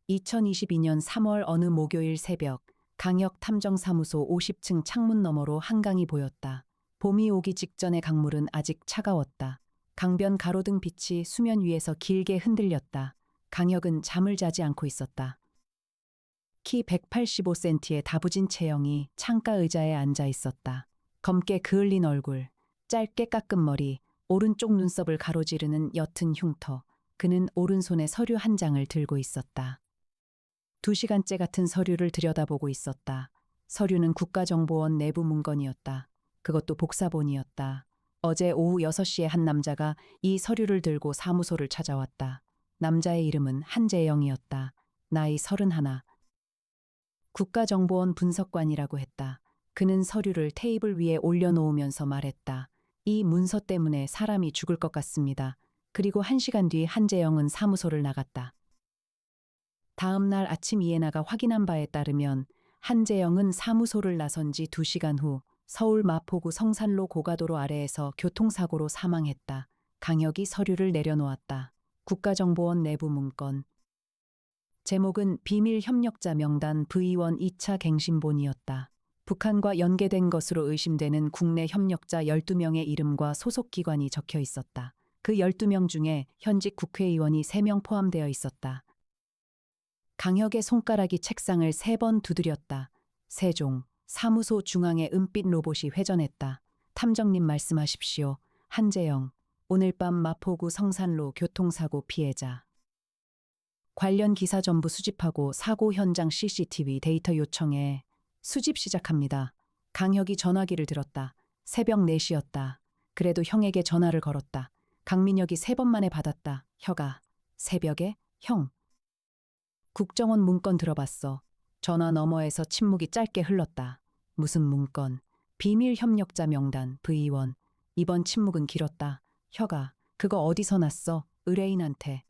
2022년 3월 어느 목요일 새벽, 강역 탐정사무소 50층 창문 너머로 한강이 보였다. 봄이 오기 직전의 강물은 아직 차가웠다. 강변 가로등 빛이 수면 위에서 길게 흔들렸다. 강역은 잠을 자지 않고 있었다. 키 185cm의 다부진 체형이 창가 의자에 앉아 있었다. 검게 그을린 얼굴, 짧게 깎은 머리, 오른쪽 눈썹을 가로지르는 옅은 흉터. 그는 오른손에 서류 한 장을 들고 있었다. 2시간째 같은 서류를 들여다보고 있었다. 서류는 국가정보원 내부 문건이었다. 그것도 복사본이었다. 어제 오후 6시에 한 남자가 이 서류를 들고 사무소를 찾아왔다. 남자의 이름은 한재영이었다. 나이 31. 국가정보원 분석관이라고 했다. 그는 서류를 테이블 위에 올려놓으면서 말했다. 이 문서 때문에 사람이 죽을 것 같습니다. 그리고 1시간 뒤 한재영은 사무소를 나갔다. 다음 날 아침 이해나가 확인한 바에 따르면 한재영은 사무소를 나선 지 2시간 후 서울 마포구 성산로 고가도로 아래에서 교통사고로 사망했다. 강역이 서류를 내려놓았다. 국가정보원 내부 문건. 제목은 비밀 협력자 명단 V1 2차 갱신본이었다. 북한과 연계된 것으로 의심되는 국내 협력자 12명의 이름과 소속 기관이 적혀 있었다. 그 12명 중에 현직 국회의원이 3명 포함되어 있었다. 강역의 손가락이 책상을 3번 두드렸다. 세종, 사무소 중앙에 은빛 로봇이 회전했다. 탐정님 말씀하십시오. 한재영, 오늘 밤 마포구 성산로 교통사고 피해자. 관련 기사 전부 수집하고 사고 현장 CCTV 데이터 요청해. 수집 시작합니다. 강역이 전화기를 들었다. 새벽 4시였다. 그래도 형에게 전화를 걸었다. 강민혁이 3번 만에 받았다. 혀가. 새벽에? 형. 국정원 문건 들어봤어. 전화 너머에서 침묵이 짧게 흘렀다. 무슨 문건? 비밀 협력자 명단 V1. 이번 침묵은 길었다. 혀가. 그거 어디서 났어? 의뢰인한테.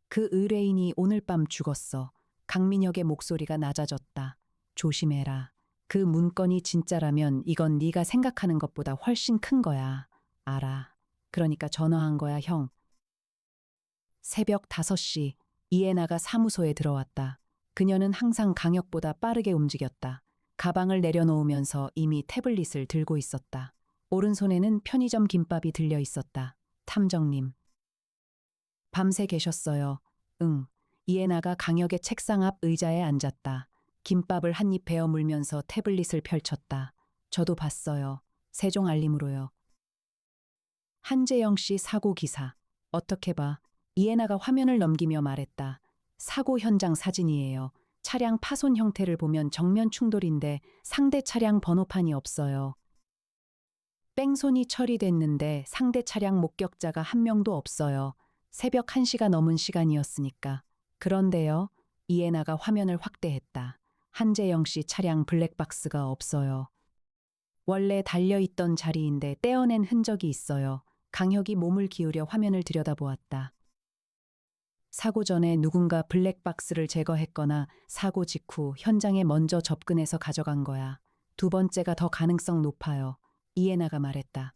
그 의뢰인이 오늘 밤 죽었어. 강민혁의 목소리가 낮아졌다. 조심해라. 그 문건이 진짜라면 이건 네가 생각하는 것보다 훨씬 큰 거야. 알아. 그러니까 전화한 거야, 형. 새벽 5시. 이해나가 사무소에 들어왔다. 그녀는 항상 강역보다 빠르게 움직였다. 가방을 내려놓으면서 이미 태블릿을 들고 있었다. 오른손에는 편의점 김밥이 들려 있었다. 탐정님. 밤새 계셨어요. 응. 이해나가 강역의 책상 앞 의자에 앉았다. 김밥을 한 입 베어 물면서 태블릿을 펼쳤다. 저도 봤어요. 세종 알림으로요. 한재영 씨 사고 기사. 어떻게 봐? 이해나가 화면을 넘기며 말했다. 사고 현장 사진이에요. 차량 파손 형태를 보면 정면 충돌인데 상대 차량 번호판이 없어요. 뺑소니 처리됐는데 상대 차량 목격자가 한 명도 없어요. 새벽 1시가 넘은 시간이었으니까. 그런데요. 이해나가 화면을 확대했다. 한재영 씨 차량 블랙박스가 없어요. 원래 달려있던 자리인데 떼어낸 흔적이 있어요. 강혁이 몸을 기울여 화면을 들여다보았다. 사고 전에 누군가 블랙박스를 제거했거나 사고 직후 현장에 먼저 접근해서 가져간 거야. 2번째가 더 가능성 높아요. 이해나가 말했다.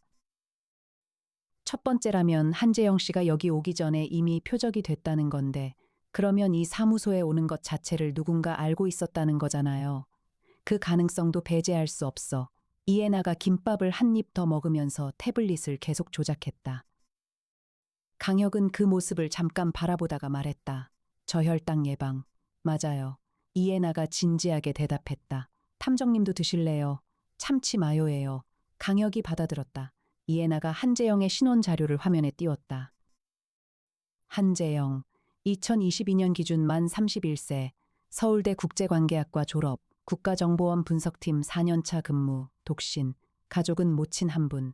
첫 번째라면 한재영 씨가 여기 오기 전에 이미 표적이 됐다는 건데, 그러면 이 사무소에 오는 것 자체를 누군가 알고 있었다는 거잖아요. 그 가능성도 배제할 수 없어. 이해나가 김밥을 한 입 더 먹으면서 태블릿을 계속 조작했다. 강혁은 그 모습을 잠깐 바라보다가 말했다. 저혈당 예방. 맞아요. 이해나가 진지하게 대답했다. 탐정님도 드실래요? 참치 마요예요. 강혁이 받아들었다. 이해나가 한재영의 신원 자료를 화면에 띄웠다. 한재영, 2022년 기준 만 31세, 서울대 국제관계학과 졸업, 국가정보원 분석팀 4년차 근무, 독신, 가족은 모친 한 분.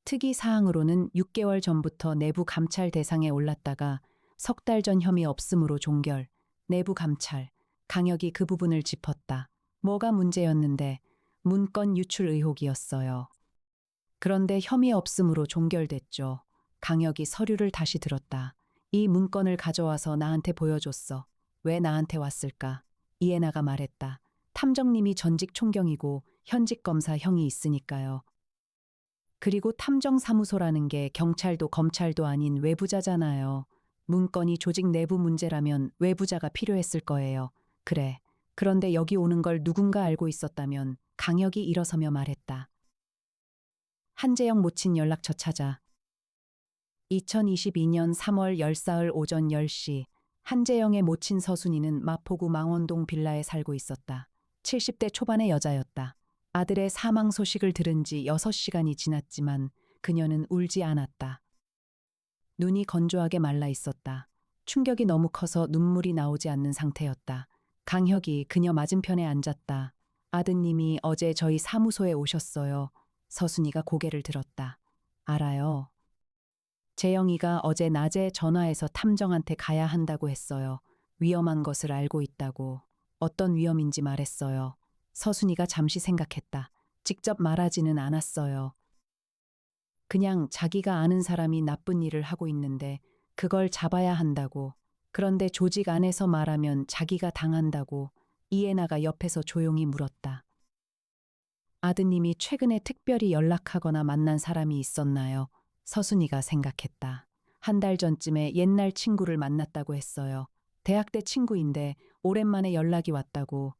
특이 사항으로는 6개월 전부터 내부 감찰 대상에 올랐다가 석 달 전 혐의 없음으로 종결, 내부 감찰, 강혁이 그 부분을 짚었다. 뭐가 문제였는데 문건 유출 의혹이었어요. 그런데 혐의 없음으로 종결됐죠. 강혁이 서류를 다시 들었다. 이 문건을 가져와서 나한테 보여줬어. 왜 나한테 왔을까? 이해나가 말했다. 탐정님이 전직 총경이고 현직 검사 형이 있으니까요. 그리고 탐정사무소라는 게 경찰도 검찰도 아닌 외부자잖아요. 문건이 조직 내부 문제라면 외부자가 필요했을 거예요. 그래. 그런데 여기 오는 걸 누군가 알고 있었다면 강혁이 일어서며 말했다. 한재영 모친 연락처 찾아. 2022년 3월 14일 오전 10시 한재영의 모친 서순이는 마포구 망원동 빌라에 살고 있었다. 70대 초반의 여자였다. 아들의 사망 소식을 들은 지 6시간이 지났지만 그녀는 울지 않았다. 눈이 건조하게 말라 있었다. 충격이 너무 커서 눈물이 나오지 않는 상태였다. 강혁이 그녀 맞은편에 앉았다. 아드님이 어제 저희 사무소에 오셨어요. 서순이가 고개를 들었다. 알아요. 재영이가 어제 낮에 전화해서 탐정한테 가야 한다고 했어요. 위험한 것을 알고 있다고. 어떤 위험인지 말했어요. 서순이가 잠시 생각했다. 직접 말하지는 않았어요. 그냥 자기가 아는 사람이 나쁜 일을 하고 있는데 그걸 잡아야 한다고. 그런데 조직 안에서 말하면 자기가 당한다고. 이해나가 옆에서 조용히 물었다. 아드님이 최근에 특별히 연락하거나 만난 사람이 있었나요? 서순이가 생각했다. 한 달 전쯤에 옛날 친구를 만났다고 했어요. 대학 때 친구인데 오랜만에 연락이 왔다고.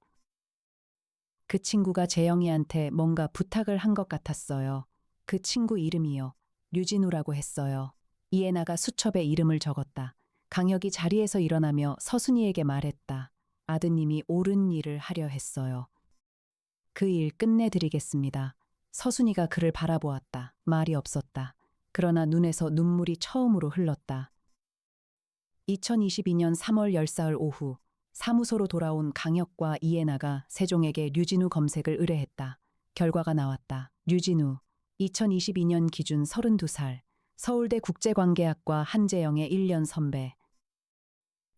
그 친구가 재영이한테 뭔가 부탁을 한 것 같았어요. 그 친구 이름이요. 류진우라고 했어요. 이해나가 수첩에 이름을 적었다. 강혁이 자리에서 일어나며 서순이에게 말했다. 아드님이 옳은 일을 하려 했어요. 그 일 끝내드리겠습니다. 서순이가 그를 바라보았다. 말이 없었다. 그러나 눈에서 눈물이 처음으로 흘렀다. 2022년 3월 14일 오후 사무소로 돌아온 강혁과 이해나가 세종에게 류진우 검색을 의뢰했다. 결과가 나왔다. 류진우, 2022년 기준 32살, 서울대 국제관계학과 한재영의 1년 선배.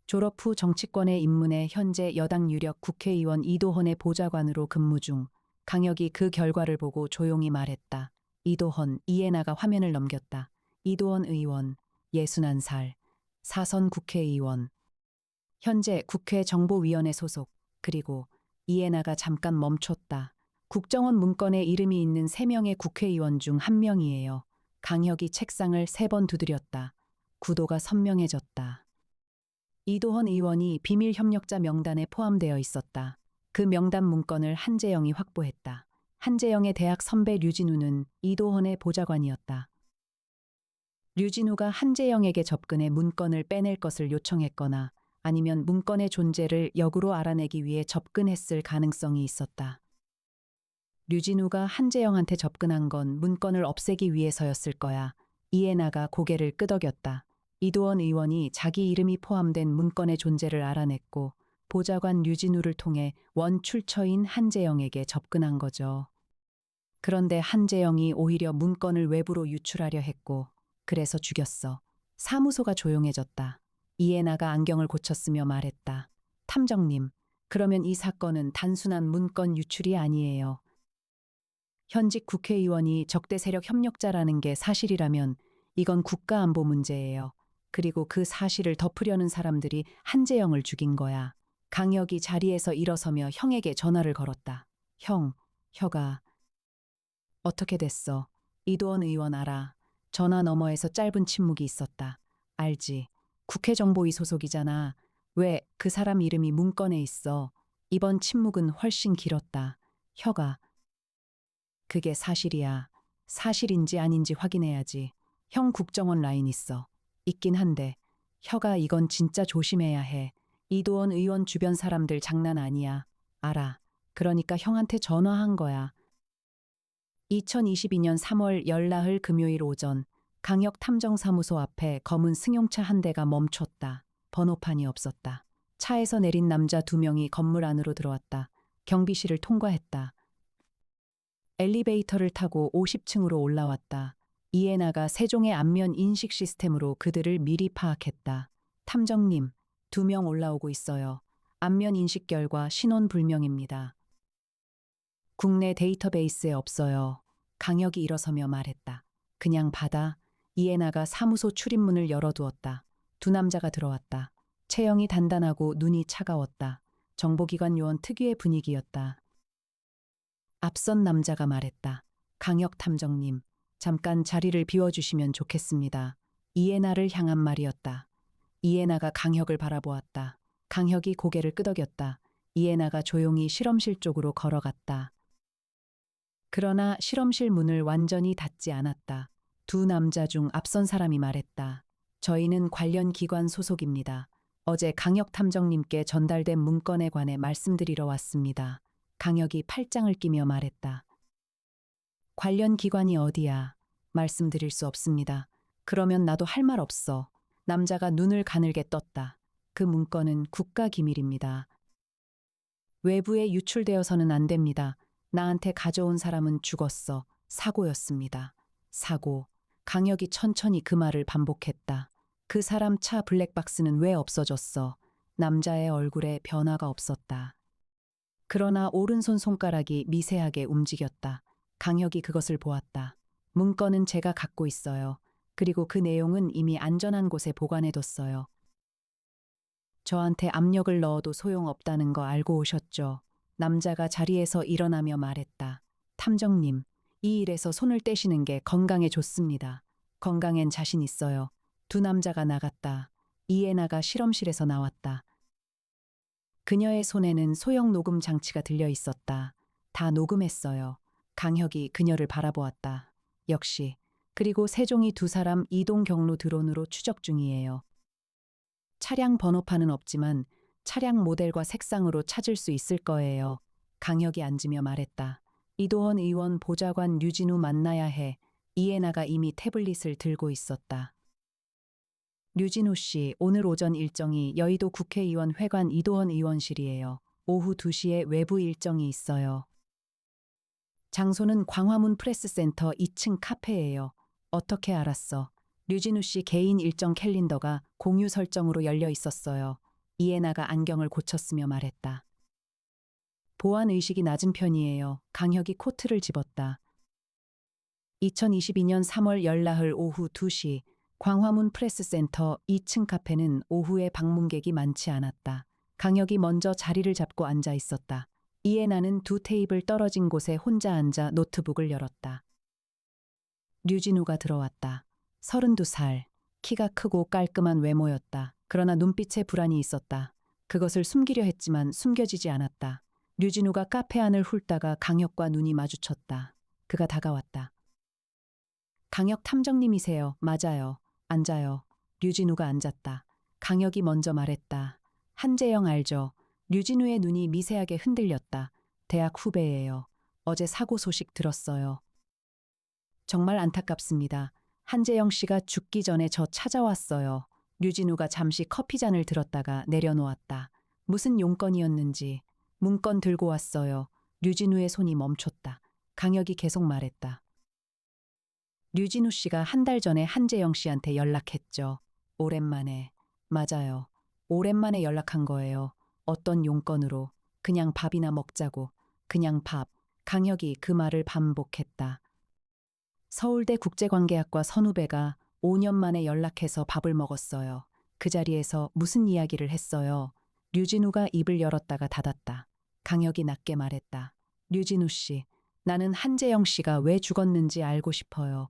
졸업 후 정치권에 입문해 현재 여당 유력 국회의원 이도헌의 보좌관으로 근무 중. 강혁이 그 결과를 보고 조용히 말했다. 이도헌, 이해나가 화면을 넘겼다. 이도헌 의원, 61살, 사선 국회의원. 현재 국회 정보위원회 소속. 그리고 이해나가 잠깐 멈췄다. 국정원 문건에 이름이 있는 3명의 국회의원 중 1명이에요. 강혁이 책상을 3번 두드렸다. 구도가 선명해졌다. 이도헌 의원이 비밀 협력자 명단에 포함되어 있었다. 그 명단 문건을 한재영이 확보했다. 한재영의 대학 선배 류진우는 이도헌의 보좌관이었다. 류진우가 한재영에게 접근해 문건을 빼낼 것을 요청했거나 아니면 문건의 존재를 역으로 알아내기 위해 접근했을 가능성이 있었다. 류진우가 한재영한테 접근한 건 문건을 없애기 위해서였을 거야. 이해나가 고개를 끄덕였다. 이도헌 의원이 자기 이름이 포함된 문건의 존재를 알아냈고 보좌관 류진우를 통해 원 출처인 한재영에게 접근한 거죠. 그런데 한재영이 오히려 문건을 외부로 유출하려 했고 그래서 죽였어. 사무소가 조용해졌다. 이해나가 안경을 고쳤으며 말했다. 탐정님, 그러면 이 사건은 단순한 문건 유출이 아니에요. 현직 국회의원이 적대 세력 협력자라는 게 사실이라면 이건 국가안보 문제예요. 그리고 그 사실을 덮으려는 사람들이 한재영을 죽인 거야. 강혁이 자리에서 일어서며 형에게 전화를 걸었다. 형, 혀가. 어떻게 됐어? 이도헌 의원 알아. 전화 너머에서 짧은 침묵이 있었다. 알지. 국회정보위 소속이잖아. 왜 그 사람 이름이 문건에 있어? 이번 침묵은 훨씬 길었다. 혀가. 그게 사실이야. 사실인지 아닌지 확인해야지. 형 국정원 라인 있어. 있긴 한데. 혀가 이건 진짜 조심해야 해. 이도헌 의원 주변 사람들 장난 아니야. 알아. 그러니까 형한테 전화한 거야. 2022년 3월 열나흘 금요일 오전 강혁 탐정사무소 앞에 검은 승용차 한 대가 멈췄다. 번호판이 없었다. 차에서 내린 남자 2명이 건물 안으로 들어왔다. 경비실을 통과했다. 엘리베이터를 타고 50층으로 올라왔다. 이해나가 세종의 안면 인식 시스템으로 그들을 미리 파악했다. 탐정님, 2명 올라오고 있어요. 안면 인식 결과 신원 불명입니다. 국내 데이터베이스에 없어요. 강혁이 일어서며 말했다. 그냥 받아. 이해나가 사무소 출입문을 열어두었다. 2 남자가 들어왔다. 체형이 단단하고 눈이 차가웠다. 정보기관 요원 특유의 분위기였다. 앞선 남자가 말했다. 강혁 탐정님, 잠깐 자리를 비워주시면 좋겠습니다. 이해나를 향한 말이었다. 이해나가 강혁을 바라보았다. 강혁이 고개를 끄덕였다. 이해나가 조용히 실험실 쪽으로 걸어갔다. 그러나 실험실 문을 완전히 닫지 않았다. 두 남자 중 앞선 사람이 말했다. 저희는 관련 기관 소속입니다. 어제 강혁 탐정님께 전달된 문건에 관해 말씀드리러 왔습니다. 강혁이 팔짱을 끼며 말했다. 관련 기관이 어디야? 말씀드릴 수 없습니다. 그러면 나도 할 말 없어. 남자가 눈을 가늘게 떴다. 그 문건은 국가 기밀입니다. 외부에 유출되어서는 안 됩니다. 나한테 가져온 사람은 죽었어. 사고였습니다. 사고. 강혁이 천천히 그 말을 반복했다. 그 사람 차 블랙박스는 왜 없어졌어? 남자의 얼굴에 변화가 없었다. 그러나 오른손 손가락이 미세하게 움직였다. 강혁이 그것을 보았다. 문건은 제가 갖고 있어요. 그리고 그 내용은 이미 안전한 곳에 보관해뒀어요. 저한테 압력을 넣어도 소용없다는 거 알고 오셨죠? 남자가 자리에서 일어나며 말했다. 탐정님, 이 일에서 손을 떼시는 게 건강에 좋습니다. 건강엔 자신 있어요. 두 남자가 나갔다. 이해나가 실험실에서 나왔다. 그녀의 손에는 소형 녹음 장치가 들려 있었다. 다 녹음했어요. 강혁이 그녀를 바라보았다. 역시. 그리고 세종이 두 사람 이동 경로 드론으로 추적 중이에요. 차량 번호판은 없지만 차량 모델과 색상으로 찾을 수 있을 거예요. 강혁이 앉으며 말했다. 이도헌 의원 보좌관 류진우 만나야 해. 이해나가 이미 태블릿을 들고 있었다. 류진우 씨, 오늘 오전 일정이 여의도 국회의원 회관 이도헌 의원실이에요. 오후 2시에 외부 일정이 있어요. 장소는 광화문 프레스센터 2층 카페예요. 어떻게 알았어? 류진우 씨 개인 일정 캘린더가 공유 설정으로 열려 있었어요. 이해나가 안경을 고쳤으며 말했다. 보안 의식이 낮은 편이에요. 강혁이 코트를 집었다. 2022년 3월 열나흘 오후 2시 광화문 프레스센터 2층 카페는 오후에 방문객이 많지 않았다. 강혁이 먼저 자리를 잡고 앉아 있었다. 이해나는 두 테이블 떨어진 곳에 혼자 앉아 노트북을 열었다. 류진우가 들어왔다. 32살, 키가 크고 깔끔한 외모였다. 그러나 눈빛에 불안이 있었다. 그것을 숨기려 했지만 숨겨지지 않았다. 류진우가 카페 안을 훑다가 강혁과 눈이 마주쳤다. 그가 다가왔다. 강혁 탐정님이세요. 맞아요. 앉아요. 류진우가 앉았다. 강혁이 먼저 말했다. 한재영 알죠? 류진우의 눈이 미세하게 흔들렸다. 대학 후배예요. 어제 사고 소식 들었어요. 정말 안타깝습니다. 한재영 씨가 죽기 전에 저 찾아왔어요. 류진우가 잠시 커피잔을 들었다가 내려놓았다. 무슨 용건이었는지. 문건 들고 왔어요. 류진우의 손이 멈췄다. 강혁이 계속 말했다. 류진우 씨가 한 달 전에 한재영 씨한테 연락했죠. 오랜만에. 맞아요. 오랜만에 연락한 거예요. 어떤 용건으로. 그냥 밥이나 먹자고. 그냥 밥. 강혁이 그 말을 반복했다. 서울대 국제관계학과 선후배가 5년 만에 연락해서 밥을 먹었어요. 그 자리에서 무슨 이야기를 했어요. 류진우가 입을 열었다가 닫았다. 강혁이 낮게 말했다. 류진우 씨, 나는 한재영 씨가 왜 죽었는지 알고 싶어요.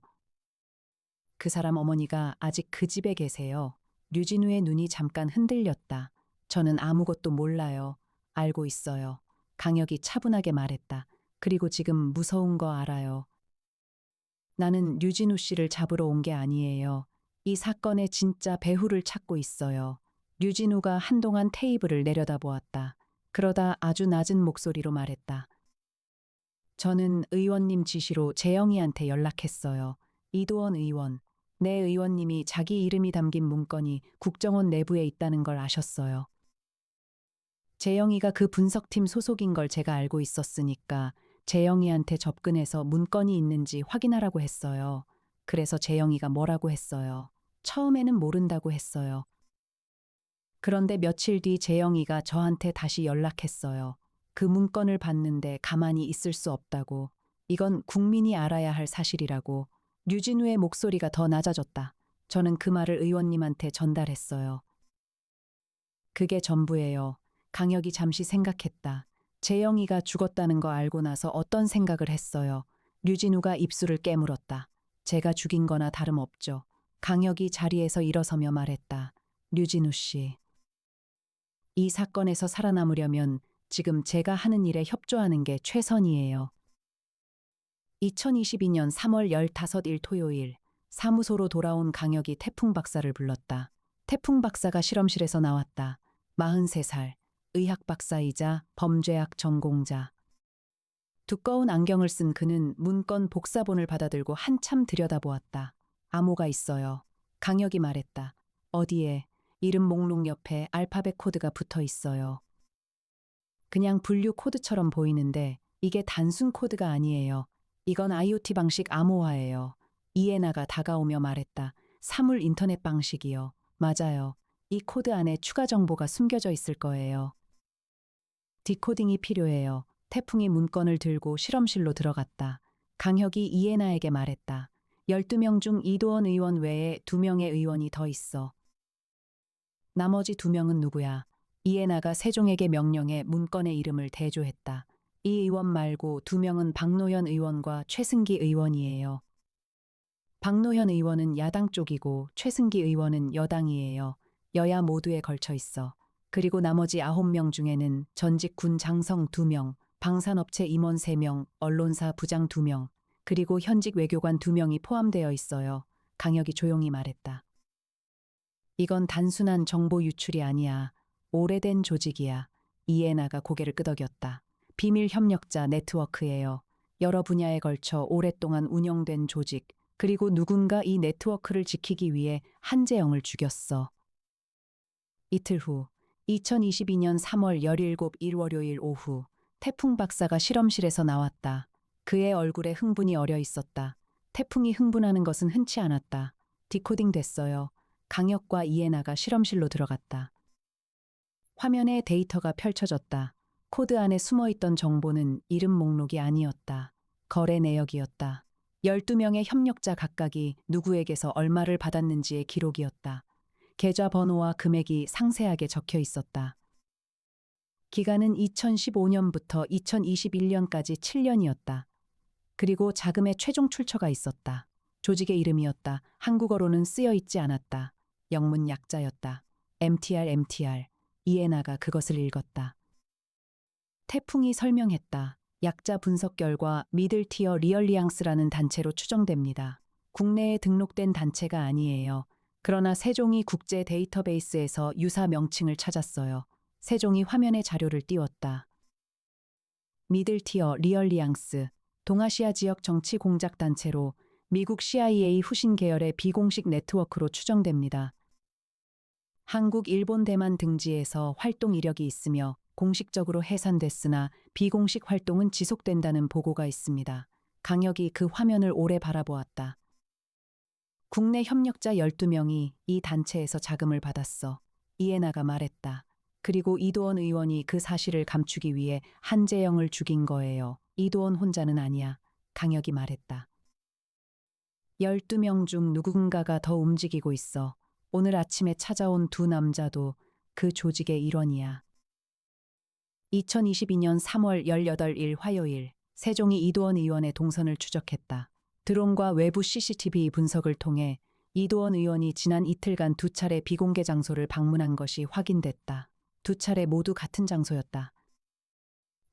그 사람 어머니가 아직 그 집에 계세요. 류진우의 눈이 잠깐 흔들렸다. 저는 아무것도 몰라요. 알고 있어요. 강혁이 차분하게 말했다. 그리고 지금 무서운 거 알아요. 나는 류진우 씨를 잡으러 온 게 아니에요. 이 사건의 진짜 배후를 찾고 있어요. 류진우가 한동안 테이블을 내려다보았다. 그러다 아주 낮은 목소리로 말했다. 저는 의원님 지시로 재영이한테 연락했어요. 이도헌 의원. 내 의원님이 자기 이름이 담긴 문건이 국정원 내부에 있다는 걸 아셨어요. 재영이가 그 분석팀 소속인 걸 제가 알고 있었으니까 재영이한테 접근해서 문건이 있는지 확인하라고 했어요. 그래서 재영이가 뭐라고 했어요. 처음에는 모른다고 했어요. 그런데 며칠 뒤 재영이가 저한테 다시 연락했어요. 그 문건을 봤는데 가만히 있을 수 없다고. 이건 국민이 알아야 할 사실이라고. 류진우의 목소리가 더 낮아졌다. 저는 그 말을 의원님한테 전달했어요. 그게 전부예요. 강혁이 잠시 생각했다. 재영이가 죽었다는 거 알고 나서 어떤 생각을 했어요. 류진우가 입술을 깨물었다. 제가 죽인 거나 다름없죠. 강혁이 자리에서 일어서며 말했다. 류진우 씨. 이 사건에서 살아남으려면 지금 제가 하는 일에 협조하는 게 최선이에요. 2022년 3월 15일 토요일, 사무소로 돌아온 강혁이 태풍 박사를 불렀다. 태풍 박사가 실험실에서 나왔다. 43살, 의학 박사이자 범죄학 전공자. 두꺼운 안경을 쓴 그는 문건 복사본을 받아들고 한참 들여다보았다. 암호가 있어요. 강혁이 말했다. 어디에? 이름 목록 옆에 알파벳 코드가 붙어 있어요. 그냥 분류 코드처럼 보이는데 이게 단순 코드가 아니에요. 이건 IoT 방식 암호화예요. 이에나가 다가오며 말했다. 사물 인터넷 방식이요. 맞아요. 이 코드 안에 추가 정보가 숨겨져 있을 거예요. 디코딩이 필요해요. 태풍이 문건을 들고 실험실로 들어갔다. 강혁이 이에나에게 말했다. 12명 중 이도원 의원 외에 2명의 의원이 더 있어. 나머지 2명은 누구야? 이에나가 세종에게 명령해 문건의 이름을 대조했다. 이 의원 말고 2명은 박노현 의원과 최승기 의원이에요. 박노현 의원은 야당 쪽이고 최승기 의원은 여당이에요. 여야 모두에 걸쳐 있어. 그리고 나머지 9명 중에는 전직 군 장성 2명, 방산업체 임원 3명, 언론사 부장 2명, 그리고 현직 외교관 2명이 포함되어 있어요. 강혁이 조용히 말했다. 이건 단순한 정보 유출이 아니야. 오래된 조직이야. 이에나가 고개를 끄덕였다. 비밀 협력자 네트워크예요. 여러 분야에 걸쳐 오랫동안 운영된 조직, 그리고 누군가 이 네트워크를 지키기 위해 한재영을 죽였어. 이틀 후, 2022년 3월 17일 월요일 오후, 태풍 박사가 실험실에서 나왔다. 그의 얼굴에 흥분이 어려 있었다. 태풍이 흥분하는 것은 흔치 않았다. 디코딩 됐어요. 강혁과 이에나가 실험실로 들어갔다. 화면에 데이터가 펼쳐졌다. 코드 안에 숨어있던 정보는 이름 목록이 아니었다. 거래 내역이었다. 12명의 협력자 각각이 누구에게서 얼마를 받았는지의 기록이었다. 계좌번호와 금액이 상세하게 적혀 있었다. 기간은 2015년부터 2021년까지 7년이었다. 그리고 자금의 최종 출처가 있었다. 조직의 이름이었다. 한국어로는 쓰여 있지 않았다. 영문 약자였다. MTR. 이에나가 그것을 읽었다. 태풍이 설명했다. 약자 분석 결과 미들티어 리얼리앙스라는 단체로 추정됩니다. 국내에 등록된 단체가 아니에요. 그러나 세종이 국제 데이터베이스에서 유사 명칭을 찾았어요. 세종이 화면에 자료를 띄웠다. 미들티어 리얼리앙스, 동아시아 지역 정치 공작 단체로 미국 CIA 후신 계열의 비공식 네트워크로 추정됩니다. 한국, 일본, 대만 등지에서 활동 이력이 있으며 공식적으로 해산됐으나 비공식 활동은 지속된다는 보고가 있습니다. 강혁이 그 화면을 오래 바라보았다. 국내 협력자 12명이 이 단체에서 자금을 받았어. 이에나가 말했다. 그리고 이도원 의원이 그 사실을 감추기 위해 한재영을 죽인 거예요. 이도원 혼자는 아니야. 강혁이 말했다. 12명 중 누군가가 더 움직이고 있어. 오늘 아침에 찾아온 2 남자도 그 조직의 일원이야. 2022년 3월 18일 화요일, 세종이 이도원 의원의 동선을 추적했다. 드론과 외부 CCTV 분석을 통해 이도원 의원이 지난 이틀간 2차례 비공개 장소를 방문한 것이 확인됐다. 2차례 모두 같은 장소였다.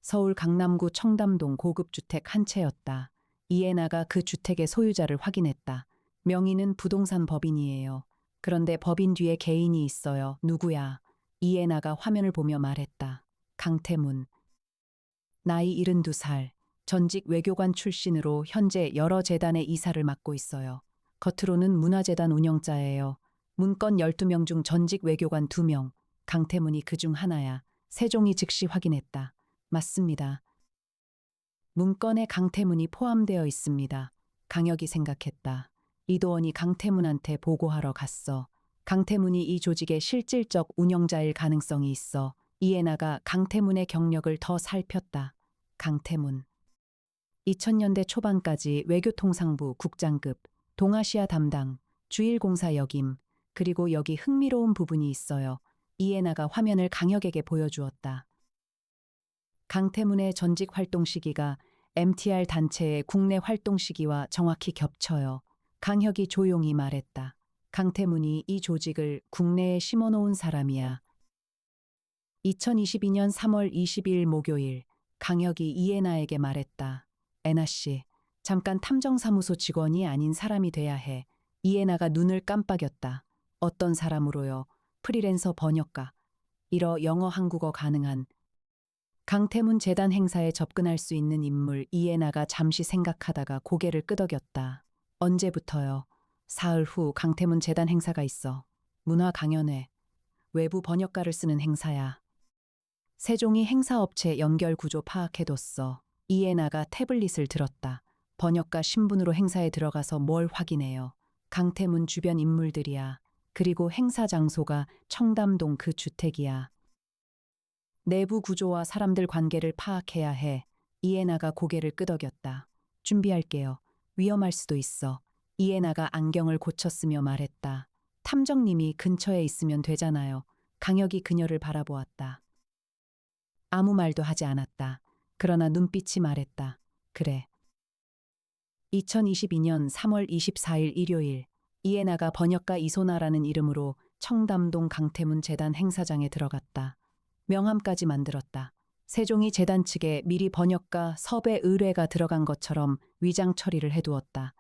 서울 강남구 청담동 고급주택 한 채였다. 이에나가 그 주택의 소유자를 확인했다. 명의는 부동산 법인이에요. 그런데 법인 뒤에 개인이 있어요. 누구야? 이에나가 화면을 보며 말했다. 강태문. 나이 72살. 전직 외교관 출신으로 현재 여러 재단의 이사를 맡고 있어요. 겉으로는 문화재단 운영자예요. 문건 12명 중 전직 외교관 2명. 강태문이 그중 하나야. 세종이 즉시 확인했다. 맞습니다. 문건에 강태문이 포함되어 있습니다. 강혁이 생각했다. 이도원이 강태문한테 보고하러 갔어. 강태문이 이 조직의 실질적 운영자일 가능성이 있어. 이에나가 강태문의 경력을 더 살폈다. 강태문. 2000년대 초반까지 외교통상부 국장급, 동아시아 담당, 주일공사 역임, 그리고 여기 흥미로운 부분이 있어요. 이에나가 화면을 강혁에게 보여주었다. 강태문의 전직 활동 시기가 MTR 단체의 국내 활동 시기와 정확히 겹쳐요. 강혁이 조용히 말했다. 강태문이 이 조직을 국내에 심어놓은 사람이야. 2022년 3월 22일 목요일, 강혁이 이해나에게 말했다. 애나 씨, 잠깐 탐정사무소 직원이 아닌 사람이 돼야 해. 이해나가 눈을 깜빡였다. 어떤 사람으로요? 프리랜서 번역가. 일어 영어 한국어 가능한. 강태문 재단 행사에 접근할 수 있는 인물 이해나가 잠시 생각하다가 고개를 끄덕였다. 언제부터요? 사흘 후 강태문 재단 행사가 있어. 문화 강연회. 외부 번역가를 쓰는 행사야. 세종이 행사업체 연결 구조 파악해뒀어. 이해나가 태블릿을 들었다. 번역가 신분으로 행사에 들어가서 뭘 확인해요. 강태문 주변 인물들이야. 그리고 행사 장소가 청담동 그 주택이야. 내부 구조와 사람들 관계를 파악해야 해. 이해나가 고개를 끄덕였다. 준비할게요. 위험할 수도 있어. 이해나가 안경을 고쳤으며 말했다. 탐정님이 근처에 있으면 되잖아요. 강혁이 그녀를 바라보았다. 아무 말도 하지 않았다. 그러나 눈빛이 말했다. 그래. 2022년 3월 24일 일요일, 이해나가 번역가 이소나라는 이름으로 청담동 강태문 재단 행사장에 들어갔다. 명함까지 만들었다. 세종이 재단 측에 미리 번역가 섭외 의뢰가 들어간 것처럼 위장 처리를 해두었다.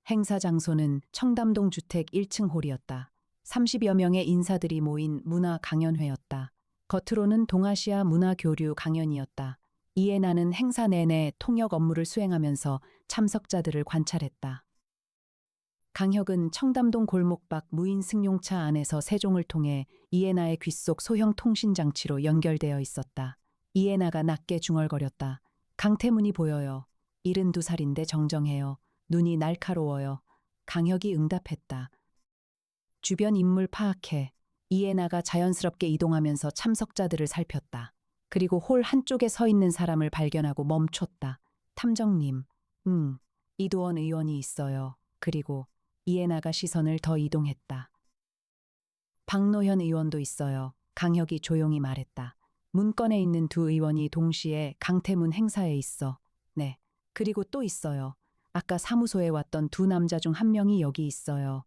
행사 장소는 청담동 주택 1층 홀이었다. 30여 명의 인사들이 모인 문화 강연회였다. 겉으로는 동아시아 문화 교류 강연이었다. 이해나는 행사 내내 통역 업무를 수행하면서 참석자들을 관찰했다. 강혁은 청담동 골목밖 무인 승용차 안에서 세종을 통해 이해나의 귓속 소형 통신장치로 연결되어 있었다. 이해나가 낮게 중얼거렸다. 강태문이 보여요. 72살인데 정정해요. 눈이 날카로워요. 강혁이 응답했다. 주변 인물 파악해. 이해나가 자연스럽게 이동하면서 참석자들을 살폈다. 그리고 홀 한쪽에 서 있는 사람을 발견하고 멈췄다. 탐정님, 이도원 의원이 있어요. 그리고 이해나가 시선을 더 이동했다. 박노현 의원도 있어요. 강혁이 조용히 말했다. 문건에 있는 두 의원이 동시에 강태문 행사에 있어. 네. 그리고 또 있어요. 아까 사무소에 왔던 두 남자 중 한 명이 여기 있어요.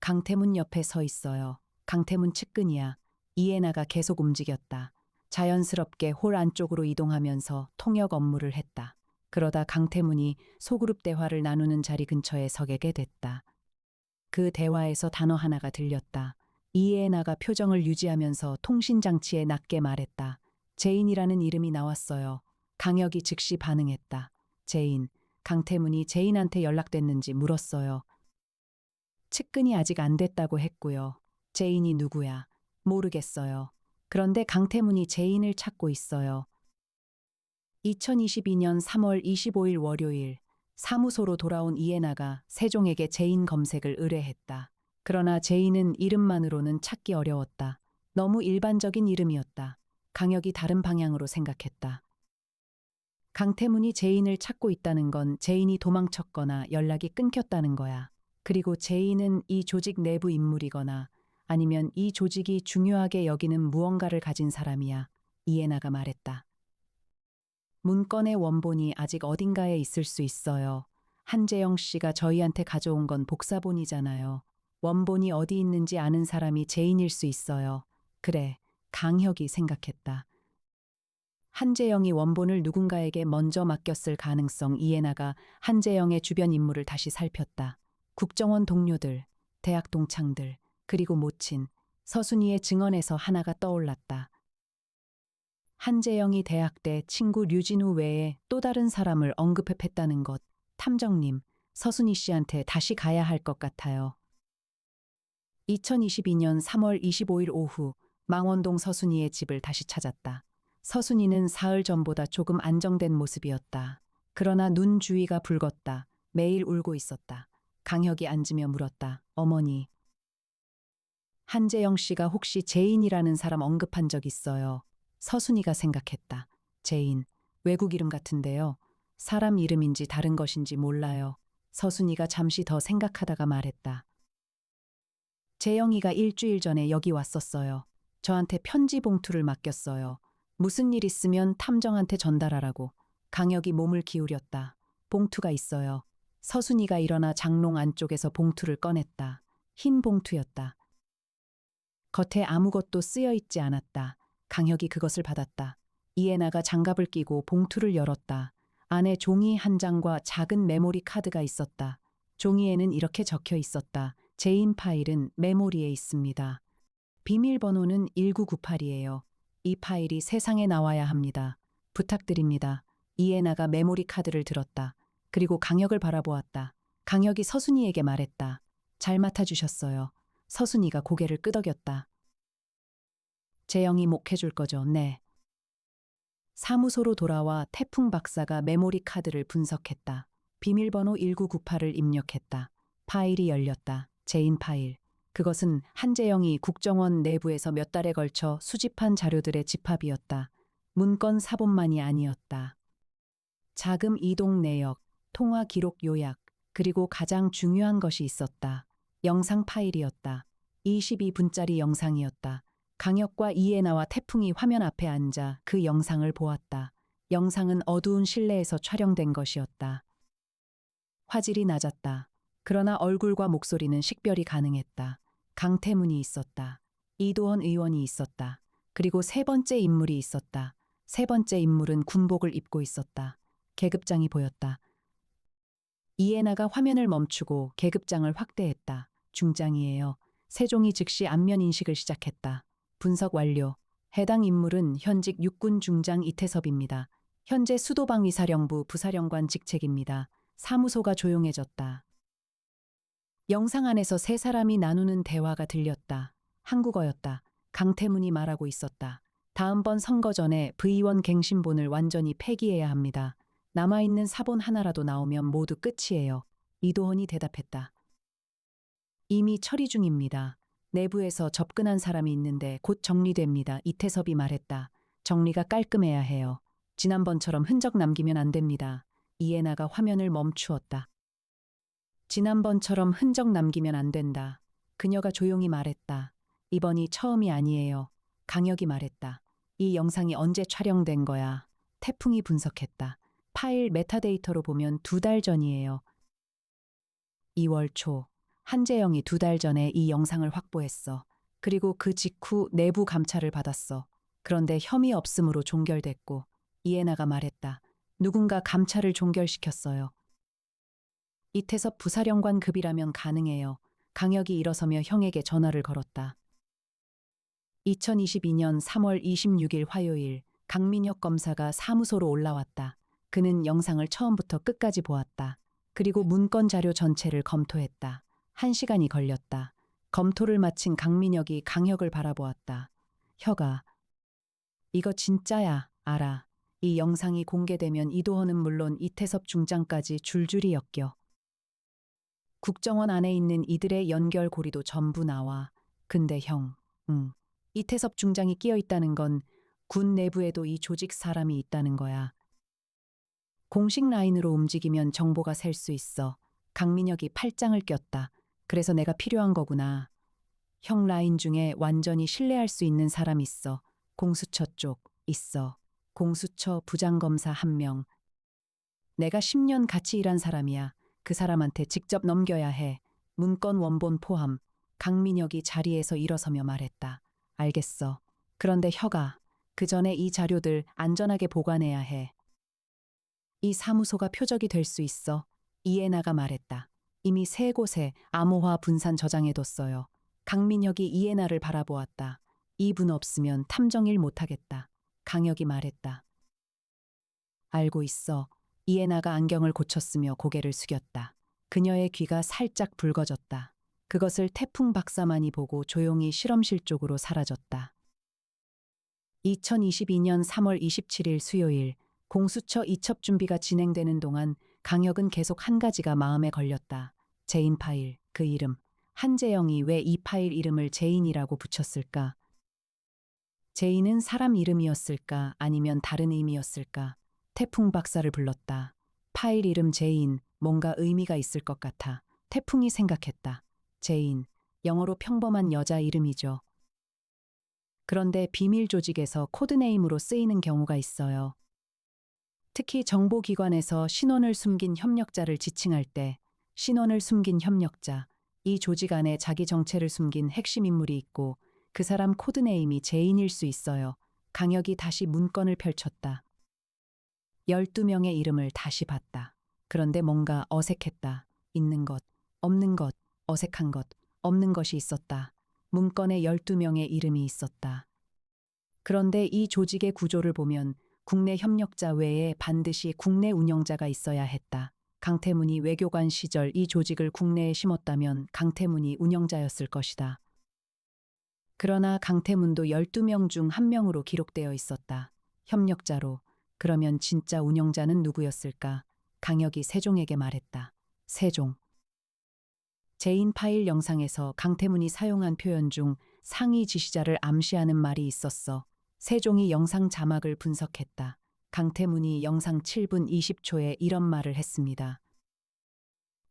강태문 옆에 서 있어요. 강태문 측근이야. 이해나가 계속 움직였다. 자연스럽게 홀 안쪽으로 이동하면서 통역 업무를 했다. 그러다 강태문이 소그룹 대화를 나누는 자리 근처에 서게 됐다. 그 대화에서 단어 하나가 들렸다. 이해나가 표정을 유지하면서 통신장치에 낮게 말했다. 제인이라는 이름이 나왔어요. 강혁이 즉시 반응했다. 제인. 강태문이 제인한테 연락됐는지 물었어요. 측근이 아직 안 됐다고 했고요. 제인이 누구야? 모르겠어요. 그런데 강태문이 제인을 찾고 있어요. 2022년 3월 25일 월요일, 사무소로 돌아온 이해나가 세종에게 제인 검색을 의뢰했다. 그러나 제인은 이름만으로는 찾기 어려웠다. 너무 일반적인 이름이었다. 강혁이 다른 방향으로 생각했다. 강태문이 제인을 찾고 있다는 건 제인이 도망쳤거나 연락이 끊겼다는 거야. 그리고 제인은 이 조직 내부 인물이거나 아니면 이 조직이 중요하게 여기는 무언가를 가진 사람이야. 이해나가 말했다. 문건의 원본이 아직 어딘가에 있을 수 있어요. 한재영 씨가 저희한테 가져온 건 복사본이잖아요. 원본이 어디 있는지 아는 사람이 제인일 수 있어요. 그래, 강혁이 생각했다. 한재영이 원본을 누군가에게 먼저 맡겼을 가능성. 이해나가 한재영의 주변 인물을 다시 살폈다. 국정원 동료들, 대학 동창들, 그리고 모친, 서순이의 증언에서 하나가 떠올랐다. 한재영이 대학 때 친구 류진우 외에 또 다른 사람을 언급했다는 것. 탐정님, 서순이 씨한테 다시 가야 할 것 같아요. 2022년 3월 25일 오후, 망원동 서순이의 집을 다시 찾았다. 서순이는 사흘 전보다 조금 안정된 모습이었다. 그러나 눈 주위가 붉었다. 매일 울고 있었다. 강혁이 앉으며 물었다. 어머니. 한재영 씨가 혹시 제인이라는 사람 언급한 적 있어요? 서순이가 생각했다. 제인, 외국 이름 같은데요. 사람 이름인지 다른 것인지 몰라요. 서순이가 잠시 더 생각하다가 말했다. 재영이가 일주일 전에 여기 왔었어요. 저한테 편지 봉투를 맡겼어요. 무슨 일 있으면 탐정한테 전달하라고. 강혁이 몸을 기울였다. 봉투가 있어요. 서순이가 일어나 장롱 안쪽에서 봉투를 꺼냈다. 흰 봉투였다. 겉에 아무것도 쓰여 있지 않았다. 강혁이 그것을 받았다. 이에나가 장갑을 끼고 봉투를 열었다. 안에 종이 한 장과 작은 메모리 카드가 있었다. 종이에는 이렇게 적혀 있었다. 제인 파일은 메모리에 있습니다. 비밀번호는 1998이에요. 이 파일이 세상에 나와야 합니다. 부탁드립니다. 이에나가 메모리 카드를 들었다. 그리고 강혁을 바라보았다. 강혁이 서순이에게 말했다. 잘 맡아주셨어요. 서순이가 고개를 끄덕였다. 재영이 목해줄 거죠? 네. 사무소로 돌아와 태풍 박사가 메모리 카드를 분석했다. 비밀번호 1998을 입력했다. 파일이 열렸다. 제인 파일. 그것은 한재영이 국정원 내부에서 몇 달에 걸쳐 수집한 자료들의 집합이었다. 문건 사본만이 아니었다. 자금 이동 내역, 통화 기록 요약, 그리고 가장 중요한 것이 있었다. 영상 파일이었다. 22분짜리 영상이었다. 강혁과 이에나와 태풍이 화면 앞에 앉아 그 영상을 보았다. 영상은 어두운 실내에서 촬영된 것이었다. 화질이 낮았다. 그러나 얼굴과 목소리는 식별이 가능했다. 강태문이 있었다. 이도헌 의원이 있었다. 그리고 세 번째 인물이 있었다. 세 번째 인물은 군복을 입고 있었다. 계급장이 보였다. 이에나가 화면을 멈추고 계급장을 확대했다. 중장이에요. 세종이 즉시 안면 인식을 시작했다. 분석 완료. 해당 인물은 현직 육군 중장 이태섭입니다. 현재 수도방위사령부 부사령관 직책입니다. 사무소가 조용해졌다. 영상 안에서 세 사람이 나누는 대화가 들렸다. 한국어였다. 강태문이 말하고 있었다. 다음번 선거 전에 V원 갱신본을 완전히 폐기해야 합니다. 남아있는 사본 하나라도 나오면 모두 끝이에요. 이도헌이 대답했다. 이미 처리 중입니다. 내부에서 접근한 사람이 있는데 곧 정리됩니다. 이태섭이 말했다. 정리가 깔끔해야 해요. 지난번처럼 흔적 남기면 안 됩니다. 이에나가 화면을 멈추었다. 지난번처럼 흔적 남기면 안 된다. 그녀가 조용히 말했다. 이번이 처음이 아니에요. 강혁이 말했다. 이 영상이 언제 촬영된 거야? 태풍이 분석했다. 파일 메타데이터로 보면 2달 전이에요. 2월 초. 한재영이 2달 전에 이 영상을 확보했어. 그리고 그 직후 내부 감찰을 받았어. 그런데 혐의 없음으로 종결됐고, 이에나가 말했다. 누군가 감찰을 종결시켰어요. 이태섭 부사령관 급이라면 가능해요. 강혁이 일어서며 형에게 전화를 걸었다. 2022년 3월 26일 화요일, 강민혁 검사가 사무소로 올라왔다. 그는 영상을 처음부터 끝까지 보았다. 그리고 문건 자료 전체를 검토했다. 1시간이 걸렸다. 검토를 마친 강민혁이 강혁을 바라보았다. 혁아, 이거 진짜야, 알아. 이 영상이 공개되면 이도헌은 물론 이태섭 중장까지 줄줄이 엮여. 국정원 안에 있는 이들의 연결고리도 전부 나와. 근데 형, 이태섭 중장이 끼어 있다는 건 군 내부에도 이 조직 사람이 있다는 거야. 공식 라인으로 움직이면 정보가 셀 수 있어. 강민혁이 팔짱을 꼈다. 그래서 내가 필요한 거구나. 형 라인 중에 완전히 신뢰할 수 있는 사람 있어. 공수처 쪽 있어. 공수처 부장검사 1명. 내가 10년 같이 일한 사람이야. 그 사람한테 직접 넘겨야 해. 문건 원본 포함. 강민혁이 자리에서 일어서며 말했다. 알겠어. 그런데 혁아, 그 전에 이 자료들 안전하게 보관해야 해. 이 사무소가 표적이 될 수 있어. 이에나가 말했다. 이미 3곳에 암호화 분산 저장해뒀어요. 강민혁이 이에나를 바라보았다. 이분 없으면 탐정일 못하겠다. 강혁이 말했다. 알고 있어. 이에나가 안경을 고쳤으며 고개를 숙였다. 그녀의 귀가 살짝 붉어졌다. 그것을 태풍 박사만이 보고 조용히 실험실 쪽으로 사라졌다. 2022년 3월 27일 수요일, 공수처 이첩 준비가 진행되는 동안 강혁은 계속 한 가지가 마음에 걸렸다. 제인 파일, 그 이름. 한재영이 왜 이 파일 이름을 제인이라고 붙였을까? 제인은 사람 이름이었을까? 아니면 다른 의미였을까? 태풍 박사를 불렀다. 파일 이름 제인, 뭔가 의미가 있을 것 같아. 태풍이 생각했다. 제인, 영어로 평범한 여자 이름이죠. 그런데 비밀 조직에서 코드네임으로 쓰이는 경우가 있어요. 특히 정보기관에서 신원을 숨긴 협력자를 지칭할 때 신원을 숨긴 협력자, 이 조직 안에 자기 정체를 숨긴 핵심 인물이 있고 그 사람 코드네임이 제인일 수 있어요. 강혁이 다시 문건을 펼쳤다. 12명의 이름을 다시 봤다. 그런데 뭔가 어색했다. 있는 것, 없는 것, 어색한 것, 없는 것이 있었다. 문건에 12명의 이름이 있었다. 그런데 이 조직의 구조를 보면 국내 협력자 외에 반드시 국내 운영자가 있어야 했다. 강태문이 외교관 시절 이 조직을 국내에 심었다면 강태문이 운영자였을 것이다. 그러나 강태문도 12명 중 한 명으로 기록되어 있었다. 협력자로. 그러면 진짜 운영자는 누구였을까? 강혁이 세종에게 말했다. 세종. 제인 파일 영상에서 강태문이 사용한 표현 중 상위 지시자를 암시하는 말이 있었어. 세종이 영상 자막을 분석했다. 강태문이 영상 7분 20초에 이런 말을 했습니다.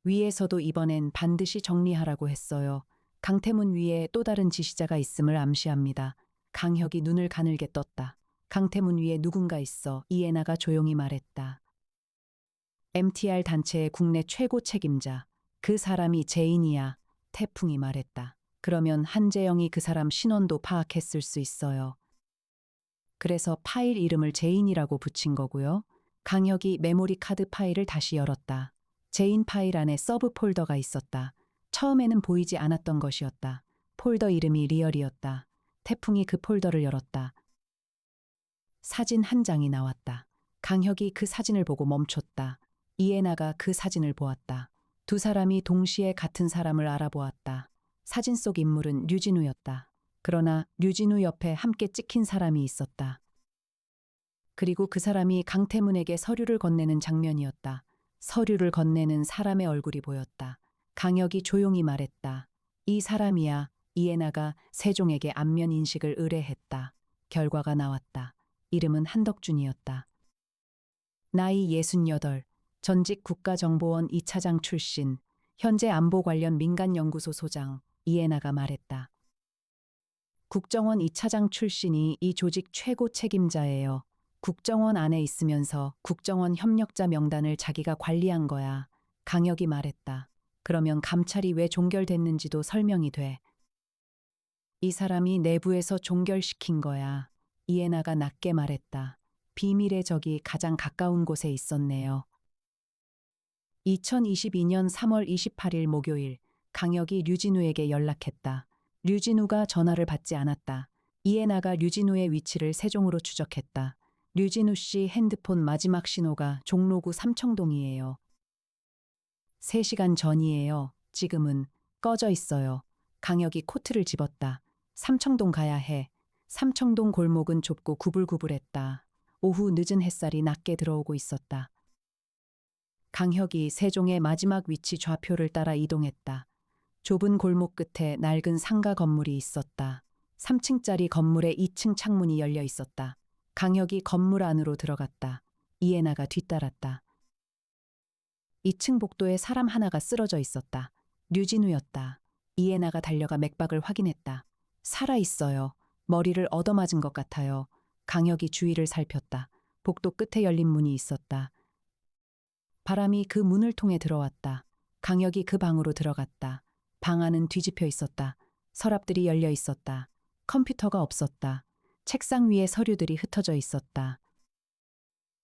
위에서도 이번엔 반드시 정리하라고 했어요. 강태문 위에 또 다른 지시자가 있음을 암시합니다. 강혁이 눈을 가늘게 떴다. 강태문 위에 누군가 있어. 이해나가 조용히 말했다. MTR 단체의 국내 최고 책임자. 그 사람이 제인이야. 태풍이 말했다. 그러면 한재영이 그 사람 신원도 파악했을 수 있어요. 그래서 파일 이름을 제인이라고 붙인 거고요. 강혁이 메모리 카드 파일을 다시 열었다. 제인 파일 안에 서브 폴더가 있었다. 처음에는 보이지 않았던 것이었다. 폴더 이름이 리얼이었다. 태풍이 그 폴더를 열었다. 사진 한 장이 나왔다. 강혁이 그 사진을 보고 멈췄다. 이해나가 그 사진을 보았다. 두 사람이 동시에 같은 사람을 알아보았다. 사진 속 인물은 류진우였다. 그러나 류진우 옆에 함께 찍힌 사람이 있었다. 그리고 그 사람이 강태문에게 서류를 건네는 장면이었다. 서류를 건네는 사람의 얼굴이 보였다. 강혁이 조용히 말했다. 이 사람이야. 이해나가 세종에게 안면 인식을 의뢰했다. 결과가 나왔다. 이름은 한덕준이었다. 나이 68, 전직 국가정보원 2차장 출신, 현재 안보 관련 민간연구소 소장, 이해나가 말했다. 국정원 2차장 출신이 이 조직 최고 책임자예요. 국정원 안에 있으면서 국정원 협력자 명단을 자기가 관리한 거야. 강혁이 말했다. 그러면 감찰이 왜 종결됐는지도 설명이 돼. 이 사람이 내부에서 종결시킨 거야. 이해나가 낮게 말했다. 비밀의 적이 가장 가까운 곳에 있었네요. 2022년 3월 28일 목요일, 강혁이 류진우에게 연락했다. 류진우가 전화를 받지 않았다. 이해나가 류진우의 위치를 세종으로 추적했다. 류진우 씨 핸드폰 마지막 신호가 종로구 삼청동이에요. 3시간 전이에요. 지금은 꺼져 있어요. 강혁이 코트를 집었다. 삼청동 가야 해. 삼청동 골목은 좁고 구불구불했다. 오후 늦은 햇살이 낮게 들어오고 있었다. 강혁이 세종의 마지막 위치 좌표를 따라 이동했다. 좁은 골목 끝에 낡은 상가 건물이 있었다. 3층짜리 건물의 2층 창문이 열려 있었다. 강혁이 건물 안으로 들어갔다. 이해나가 뒤따랐다. 2층 복도에 사람 하나가 쓰러져 있었다. 류진우였다. 이해나가 달려가 맥박을 확인했다. 살아 있어요. 머리를 얻어맞은 것 같아요. 강혁이 주위를 살폈다. 복도 끝에 열린 문이 있었다. 바람이 그 문을 통해 들어왔다. 강혁이 그 방으로 들어갔다. 방 안은 뒤집혀 있었다. 서랍들이 열려 있었다. 컴퓨터가 없었다. 책상 위에 서류들이 흩어져 있었다.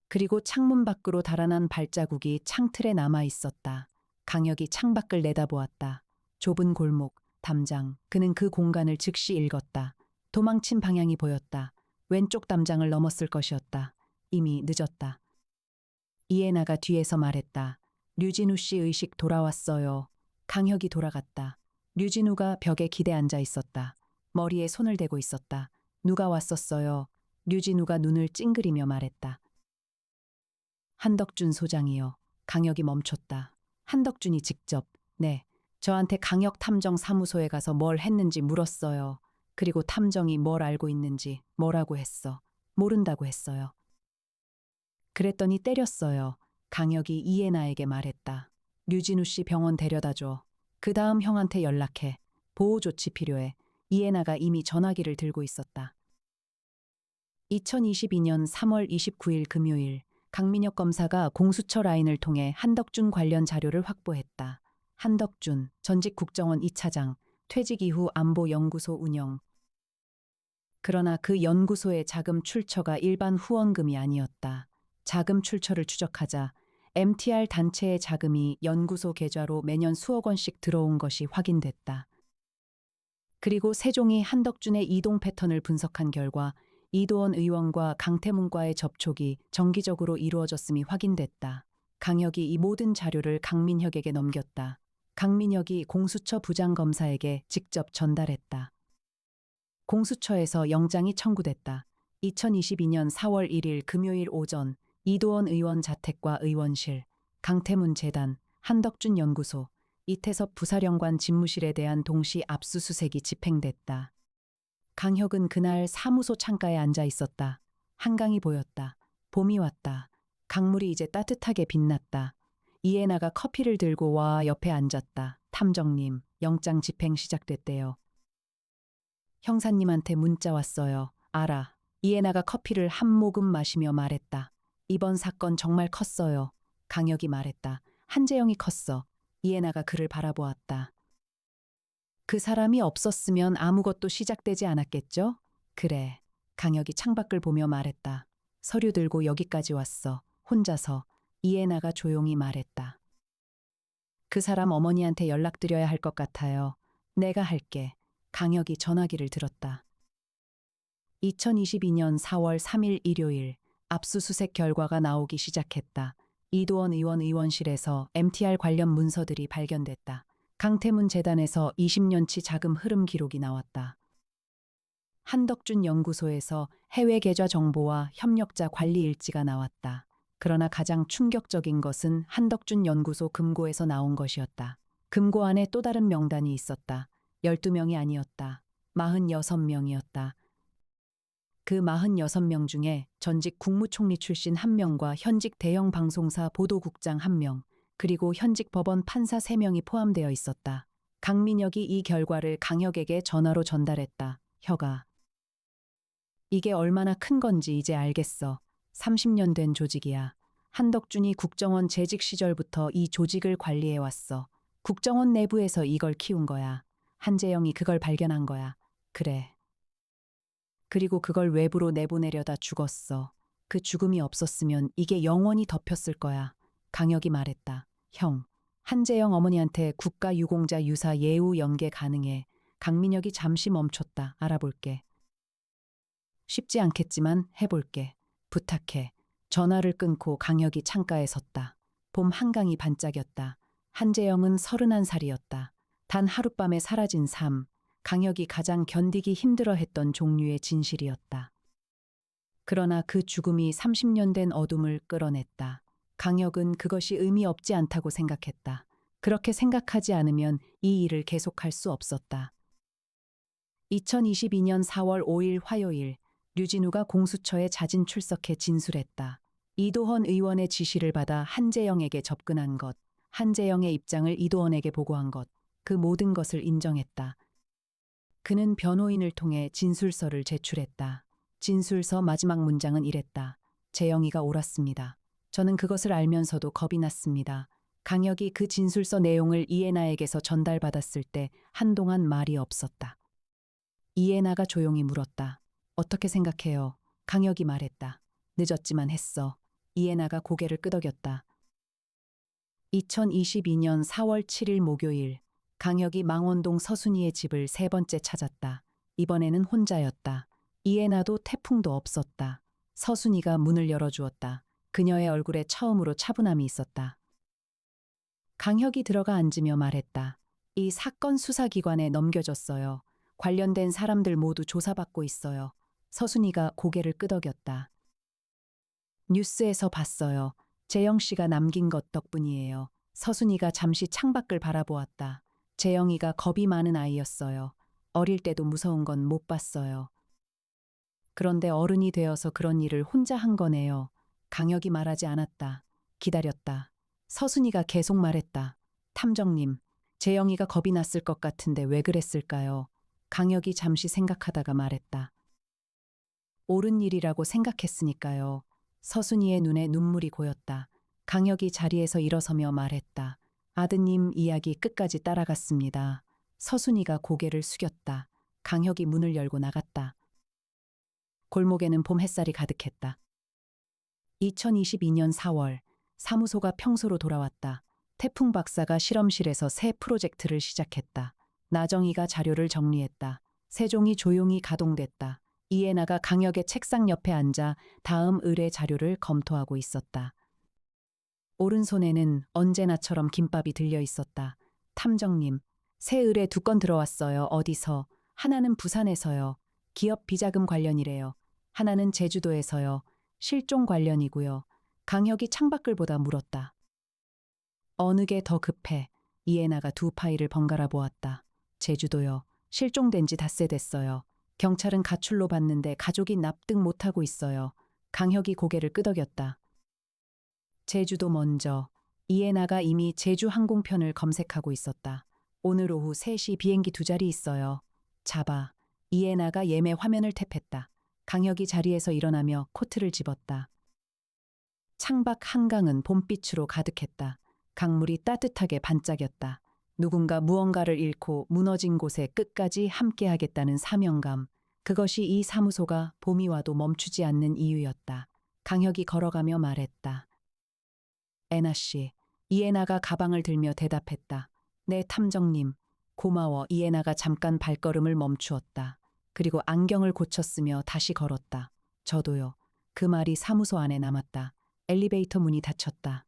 그리고 창문 밖으로 달아난 발자국이 창틀에 남아 있었다. 강혁이 창밖을 내다보았다. 좁은 골목, 담장. 그는 그 공간을 즉시 읽었다. 도망친 방향이 보였다. 왼쪽 담장을 넘었을 것이었다. 이미 늦었다. 이해나가 뒤에서 말했다. 류진우 씨 의식 돌아왔어요. 강혁이 돌아갔다. 류진우가 벽에 기대 앉아 있었다. 머리에 손을 대고 있었다. 누가 왔었어요. 류진우가 눈을 찡그리며 말했다. 한덕준 소장이요. 강혁이 멈췄다. 한덕준이 직접, 네, 저한테 강혁 탐정 사무소에 가서 뭘 했는지 물었어요. 그리고 탐정이 뭘 알고 있는지 뭐라고 했어. 모른다고 했어요. 그랬더니 때렸어요. 강혁이 이해나에게 말했다. 류진우 씨 병원 데려다줘. 그 다음 형한테 연락해. 보호 조치 필요해. 이해나가 이미 전화기를 들고 있었다. 2022년 3월 29일 금요일, 강민혁 검사가 공수처 라인을 통해 한덕준 관련 자료를 확보했다. 한덕준, 전직 국정원 2차장, 퇴직 이후 안보연구소 운영. 그러나 그 연구소의 자금 출처가 일반 후원금이 아니었다. 자금 출처를 추적하자 MTR 단체의 자금이 연구소 계좌로 매년 수억 원씩 들어온 것이 확인됐다. 그리고 세종이 한덕준의 이동 패턴을 분석한 결과 이도원 의원과 강태문과의 접촉이 정기적으로 이루어졌음이 확인됐다. 강혁이 이 모든 자료를 강민혁에게 넘겼다. 강민혁이 공수처 부장검사에게 직접 전달했다. 공수처에서 영장이 청구됐다. 2022년 4월 1일 금요일 오전 이도원 의원 자택과 의원실, 강태문 재단, 한덕준 연구소, 이태섭 부사령관 집무실에 대한 동시 압수수색이 집행됐다. 강혁은 그날 사무소 창가에 앉아 있었다. 한강이 보였다. 봄이 왔다. 강물이 이제 따뜻하게 빛났다. 이해나가 커피를 들고 와 옆에 앉았다. 탐정님, 영장 집행 시작됐대요. 형사님한테 문자 왔어요. 알아. 이해나가 커피를 한 모금 마시며 말했다. 이번 사건 정말 컸어요. 강혁이 말했다. 한재영이 컸어. 이해나가 그를 바라보았다. 그 사람이 없었으면 아무것도 시작되지 않았겠죠? 그래. 강혁이 창밖을 보며 말했다. 서류 들고 여기까지 왔어. 혼자서. 이해나가 조용히 말했다. 그 사람 어머니한테 연락드려야 할 것 같아요. 내가 할게. 강혁이 전화기를 들었다. 2022년 4월 3일 일요일 압수수색 결과가 나오기 시작했다. 이도원 의원 의원실에서 MTR 관련 문서들이 발견됐다. 강태문 재단에서 20년치 자금 흐름 기록이 나왔다. 한덕준 연구소에서 해외 계좌 정보와 협력자 관리 일지가 나왔다. 그러나 가장 충격적인 것은 한덕준 연구소 금고에서 나온 것이었다. 금고 안에 또 다른 명단이 있었다. 12명이 아니었다. 46명이었다. 그 46명 중에 전직 국무총리 출신 1명과 현직 대형 방송사 보도국장 1명, 그리고 현직 법원 판사 3명이 포함되어 있었다. 강민혁이 이 결과를 강혁에게 전화로 전달했다. 혁아. 이게 얼마나 큰 건지 이제 알겠어. 30년 된 조직이야. 한덕준이 국정원 재직 시절부터 이 조직을 관리해왔어. 국정원 내부에서 이걸 키운 거야. 한재영이 그걸 발견한 거야. 그래. 그리고 그걸 외부로 내보내려다 죽었어. 그 죽음이 없었으면 이게 영원히 덮였을 거야. 강혁이 말했다. 형, 한재영 어머니한테 국가유공자 유사 예우 연계 가능해. 강민혁이 잠시 멈췄다. 알아볼게. 쉽지 않겠지만 해볼게. 부탁해. 전화를 끊고 강혁이 창가에 섰다. 봄 한강이 반짝였다. 한재영은 31살이었다. 단 하룻밤에 사라진 삶. 강혁이 가장 견디기 힘들어했던 종류의 진실이었다. 그러나 그 죽음이 30년 된 어둠을 끌어냈다. 강혁은 그것이 의미 없지 않다고 생각했다. 그렇게 생각하지 않으면 이 일을 계속할 수 없었다. 2022년 4월 5일 화요일, 류진우가 공수처에 자진 출석해 진술했다. 이도헌 의원의 지시를 받아 한재영에게 접근한 것, 한재영의 입장을 이도헌에게 보고한 것, 그 모든 것을 인정했다. 그는 변호인을 통해 진술서를 제출했다. 진술서 마지막 문장은 이랬다. 재영이가 옳았습니다. 저는 그것을 알면서도 겁이 났습니다. 강혁이 그 진술서 내용을 이해나에게서 전달받았을 때 한동안 말이 없었다. 이해나가 조용히 물었다. 어떻게 생각해요? 강혁이 말했다. 늦었지만 했어. 이해나가 고개를 끄덕였다. 2022년 4월 7일 목요일, 강혁이 망원동 서순이의 집을 3번째 찾았다. 이번에는 혼자였다. 이해나도 태풍도 없었다. 서순이가 문을 열어주었다. 그녀의 얼굴에 처음으로 차분함이 있었다. 강혁이 들어가 앉으며 말했다. 이 사건 수사기관에 넘겨졌어요. 관련된 사람들 모두 조사받고 있어요. 서순이가 고개를 끄덕였다. 뉴스에서 봤어요. 재영 씨가 남긴 것 덕분이에요. 서순이가 잠시 창밖을 바라보았다. 재영이가 겁이 많은 아이였어요. 어릴 때도 무서운 건 못 봤어요. 그런데 어른이 되어서 그런 일을 혼자 한 거네요. 강혁이 말하지 않았다. 기다렸다. 서순이가 계속 말했다. 탐정님, 재영이가 겁이 났을 것 같은데 왜 그랬을까요? 강혁이 잠시 생각하다가 말했다. 옳은 일이라고 생각했으니까요. 서순이의 눈에 눈물이 고였다. 강혁이 자리에서 일어서며 말했다. 아드님 이야기 끝까지 따라갔습니다. 서순이가 고개를 숙였다. 강혁이 문을 열고 나갔다. 골목에는 봄 햇살이 가득했다. 2022년 4월, 사무소가 평소로 돌아왔다. 태풍 박사가 실험실에서 새 프로젝트를 시작했다. 나정희가 자료를 정리했다. 세종이 조용히 가동됐다. 이해나가 강혁의 책상 옆에 앉아 다음 의뢰 자료를 검토하고 있었다. 오른손에는 언제나처럼 김밥이 들려 있었다. 탐정님, 새 의뢰 2건 들어왔어요. 어디서? 하나는 부산에서요. 기업 비자금 관련이래요. 하나는 제주도에서요. 실종 관련이고요. 강혁이 창밖을보다 물었다. 어느 게 더 급해? 이해나가 2 파일을 번갈아 보았다. 제주도요. 실종된 지 닷새 됐어요. 경찰은 가출로 봤는데 가족이 납득 못하고 있어요. 강혁이 고개를 끄덕였다. 제주도 먼저. 이해나가 이미 제주 항공편을 검색하고 있었다. 오늘 오후 3시 비행기 2자리 있어요. 잡아. 이해나가 예매 화면을 탭했다. 강혁이 자리에서 일어나며 코트를 집었다. 창밖 한강은 봄빛으로 가득했다. 강물이 따뜻하게 반짝였다. 누군가 무언가를 잃고 무너진 곳에 끝까지 함께하겠다는 사명감. 그것이 이 사무소가 봄이 와도 멈추지 않는 이유였다. 강혁이 걸어가며 말했다. 애나 씨. 이해나가 가방을 들며 대답했다. 네, 탐정님. 고마워. 이해나가 잠깐 발걸음을 멈추었다. 그리고 안경을 고쳤으며 다시 걸었다. 저도요. 그 말이 사무소 안에 남았다. 엘리베이터 문이 닫혔다.